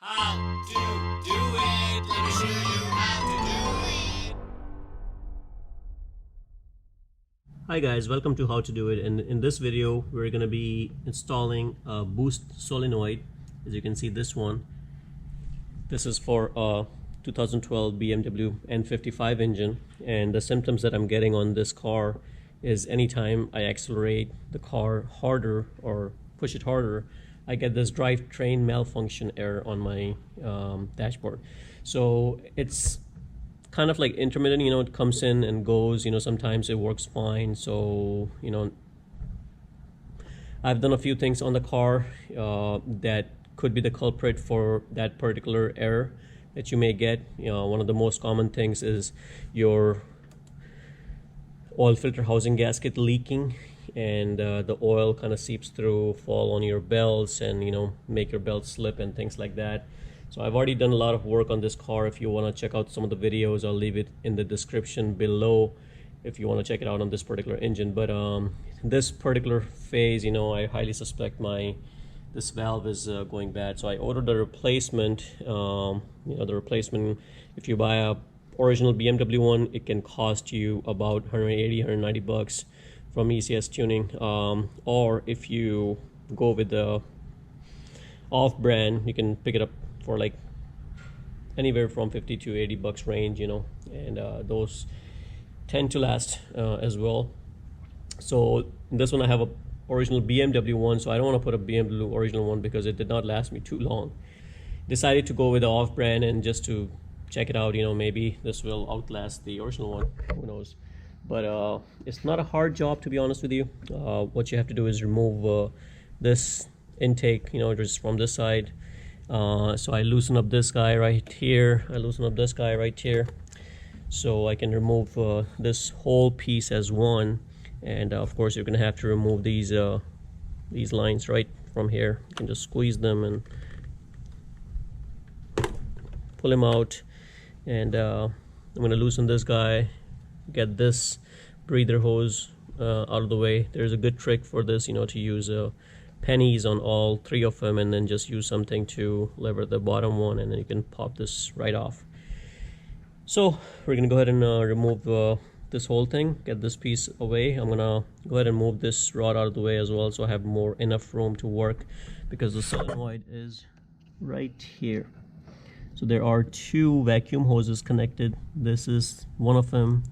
How to do it. Let me show you how to do it. Hi guys, welcome to How to Do It, and in this video we're going to be installing a boost solenoid. As you can see, this one, this is for a 2012 BMW N55 engine, and the symptoms that I'm getting on this car is anytime I accelerate the car harder or push it harder, I get this drivetrain malfunction error on my dashboard. So it's kind of like intermittent, it comes in and goes, sometimes it works fine. So, I've done a few things on the car that could be the culprit for that particular error that you may get. One of the most common things is your oil filter housing gasket leaking, and the oil kind of seeps through, fall on your belts, and make your belt slip and things like that. So I've already done a lot of work on this car. If you want to check out some of the videos, I'll leave it in the description below if you want to check it out on this particular engine. But this particular phase, I highly suspect this valve is going bad. So I ordered a replacement. The replacement, if you buy a original BMW one, it can cost you about 180, 190 bucks from ECS Tuning, or if you go with the off-brand, you can pick it up for like anywhere from 50 to 80 bucks range, and those tend to last as well. So in this one I have a original BMW one, so I don't want to put a BMW original one because it did not last me too long. Decided to go with the off-brand, and just to check it out, maybe this will outlast the original one, who knows. But it's not a hard job, to be honest with you. What you have to do is remove this intake, just from this side. So I loosen up this guy right here. So I can remove this whole piece as one. And of course you're gonna have to remove these lines right from here. You can just squeeze them and pull them out. And I'm gonna loosen this guy, get this breather hose out of the way. There's a good trick for this, to use pennies on all three of them, and then just use something to lever the bottom one, and then you can pop this right off. So we're gonna go ahead and remove this whole thing, get this piece away. I'm gonna go ahead and move this rod out of the way as well, so I have enough room to work, because the solenoid is right here. So there are two vacuum hoses connected. This is one of them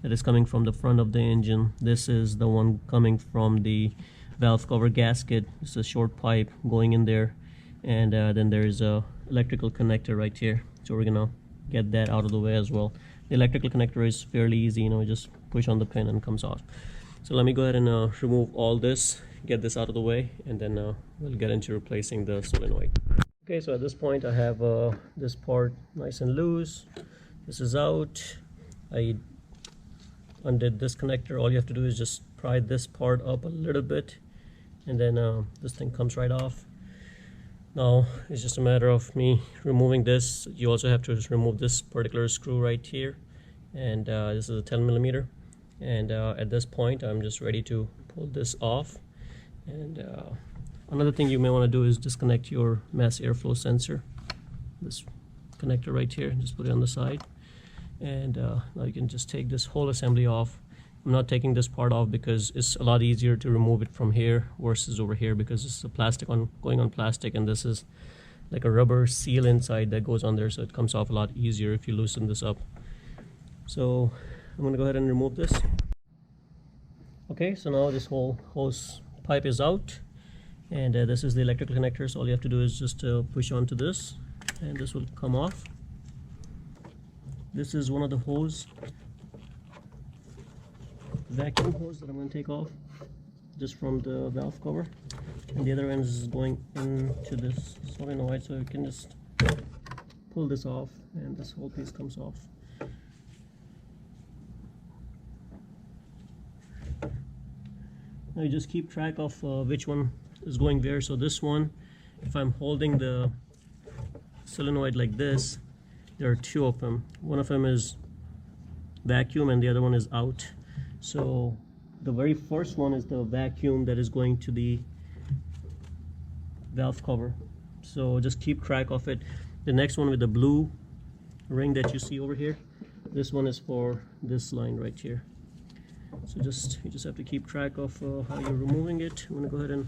that is coming from the front of the engine. This is the one coming from the valve cover gasket. It's a short pipe going in there, and then there's a electrical connector right here. So we're gonna get that out of the way as well. The electrical connector is fairly easy, just push on the pin and comes off. So let me go ahead and remove all this, get this out of the way, and then we'll get into replacing the solenoid. Okay, so at this point I have this part nice and loose. This is out. I undid this connector. All you have to do is just pry this part up a little bit, and then this thing comes right off. Now it's just a matter of me removing this. You also have to remove this particular screw right here, and this is a 10 millimeter. And at this point I'm just ready to pull this off. And another thing you may want to do is disconnect your mass airflow sensor. This connector right here, just put it on the side. And now you can just take this whole assembly off. I'm not taking this part off because it's a lot easier to remove it from here versus over here, because it's a plastic going on plastic, and this is like a rubber seal inside that goes on there, so it comes off a lot easier if you loosen this up. So I'm going to go ahead and remove this. Okay, so now this whole hose pipe is out, and this is the electrical connector. So all you have to do is just push onto this, and this will come off. This is one of the vacuum hose that I'm going to take off just from the valve cover, and the other end is going into this solenoid, so you can just pull this off and this whole piece comes off. Now you just keep track of which one is going where. So this one, if I'm holding the solenoid like this, there are two of them. One of them is vacuum and the other one is out. So the very first one is the vacuum that is going to the valve cover. so just keep track of it. The next one with the blue ring that you see over here, this one is for this line right here. So you just have to keep track of how you're removing it. I'm gonna go ahead and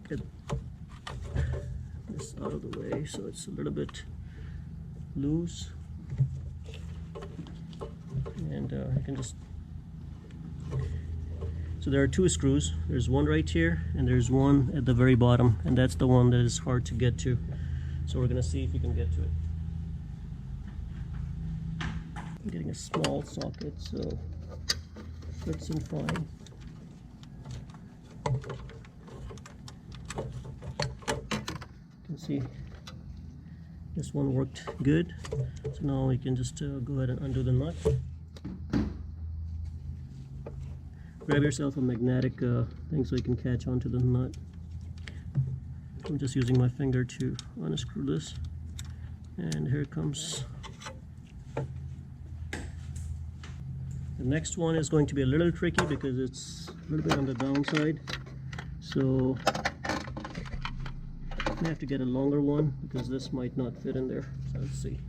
get this out of the way so it's a little bit loose, and you can just, so there are two screws. There's one right here and there's one at the very bottom, and that's the one that is hard to get to. So we're gonna see if we can get to it. I'm getting a small socket, so fits in fine. You can see this one worked good. So now we can just go ahead and undo the nut. Grab yourself a magnetic thing so you can catch onto the nut. I'm just using my finger to unscrew this, and here it comes. The next one is going to be a little tricky because it's a little bit on the downside, so I may have to get a longer one because this might not fit in there. So let's see.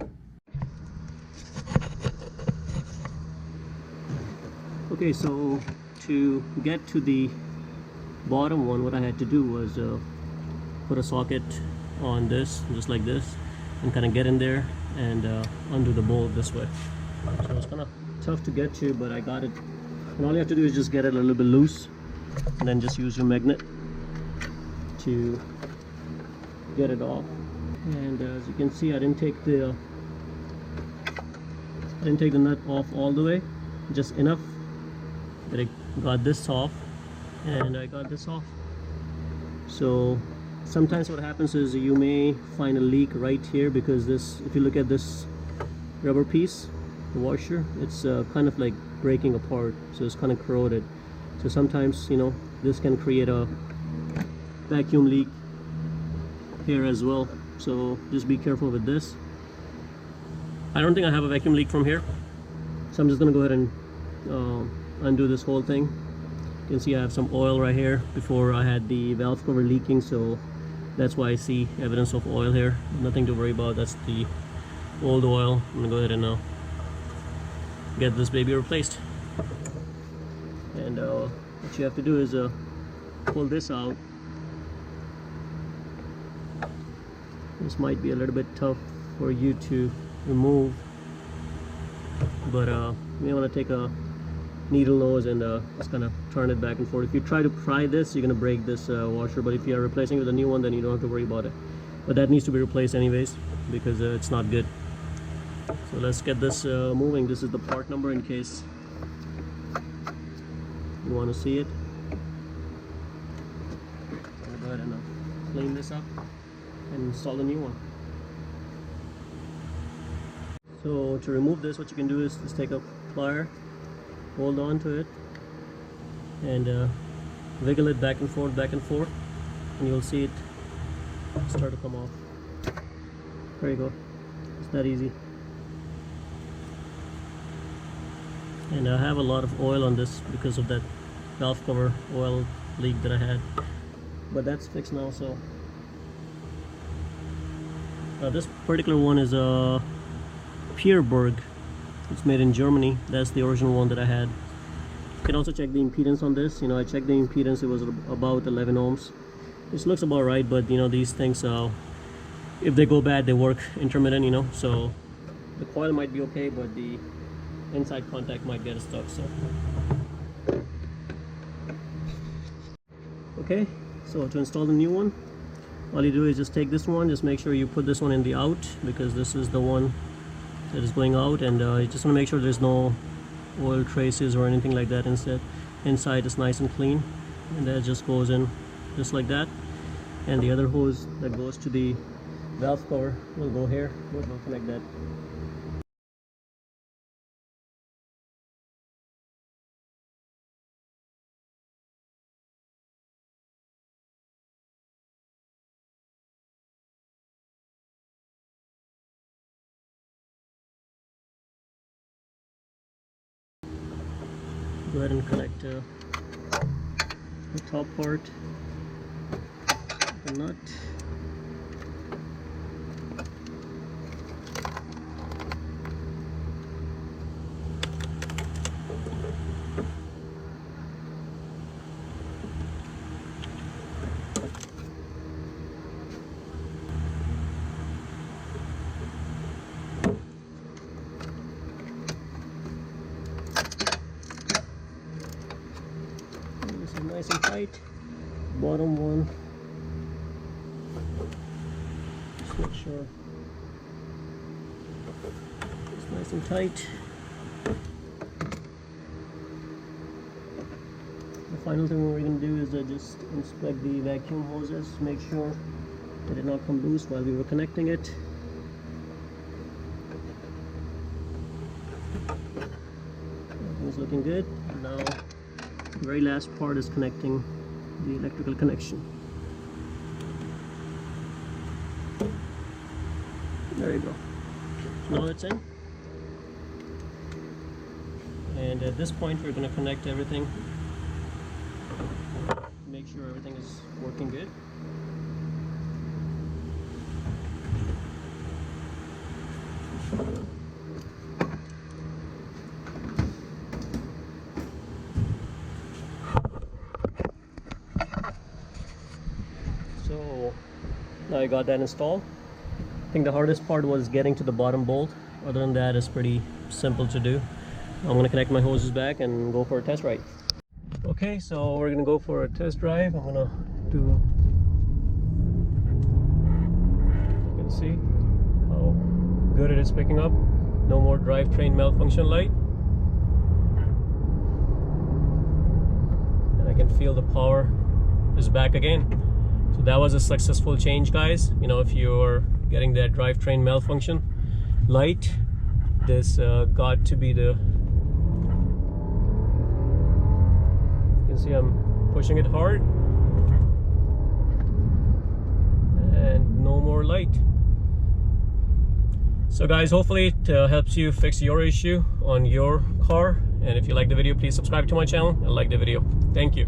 Okay, so to get to the bottom one, what I had to do was put a socket on this, just like this, and kind of get in there and undo the bolt this way. So it's kind of tough to get to, but I got it. And all you have to do is just get it a little bit loose, and then just use your magnet to get it off. And as you can see, I didn't take the nut off all the way, just enough that I got this off, and I got this off. So sometimes what happens is you may find a leak right here because this, if you look at this rubber piece, the washer, it's kind of like breaking apart, so it's kind of corroded. So sometimes, you know, this can create a vacuum leak here as well, so just be careful with this. I don't think I have a vacuum leak from here, so I'm just gonna go ahead and undo this whole thing. You can see I have some oil right here. Before I had the valve cover leaking, so that's why I see evidence of oil here. Nothing to worry about, that's the old oil. I'm gonna go ahead and get this baby replaced. And what you have to do is pull this out. This might be a little bit tough for you to remove, but you may want to take a needle nose and just kind of turn it back and forth. If you try to pry this, you're going to break this washer, but if you are replacing it with a new one, then you don't have to worry about it. But that needs to be replaced anyways because it's not good. So let's get this moving. This is the part number in case you want to see it. So go ahead and clean this up and install a new one. So to remove this, what you can do is just take a plier, hold on to it, and wiggle it back and forth, and you'll see it start to come off. There you go. It's that easy. And I have a lot of oil on this because of that valve cover oil leak that I had, but that's fixed now. So this particular one is a Pierberg. It's made in Germany. That's the original one that I had. You can also check the impedance on this. You know, I checked the impedance, it was about 11 ohms, which looks about right, but you know, these things, if they go bad, they work intermittent, you know, so the coil might be okay, but the inside contact might get stuck. So okay, so to install the new one, all you do is just take this one, just make sure you put this one in the out, because this is the one that is going out, and you just want to make sure there's no oil traces or anything like that. Instead, inside is nice and clean, and that just goes in just like that. And the other hose that goes to the valve cover will go here. We'll connect that. Go ahead and connect the top part, the nut, tight. Bottom one, just make sure it's nice and tight. The final thing we're going to do is just inspect the vacuum hoses, make sure they did not come loose while we were connecting it. Everything's looking good. Now the very last part is connecting the electrical connection. There you go. Now it's in. And at this point we're going to connect everything. Make sure everything is working good. So now I got that installed. I think the hardest part was getting to the bottom bolt. Other than that, it's pretty simple to do. I'm going to connect my hoses back and go for a test ride. Okay, so we're going to go for a test drive. I'm going to do, you can see how good it is picking up. No more drivetrain malfunction light. And I can feel the power is back again. So that was a successful change, guys. You know, if you're getting that drivetrain malfunction light, this got to be the, you can see I'm pushing it hard and no more light. So guys, hopefully it helps you fix your issue on your car, and if you like the video, please subscribe to my channel and like the video. Thank you.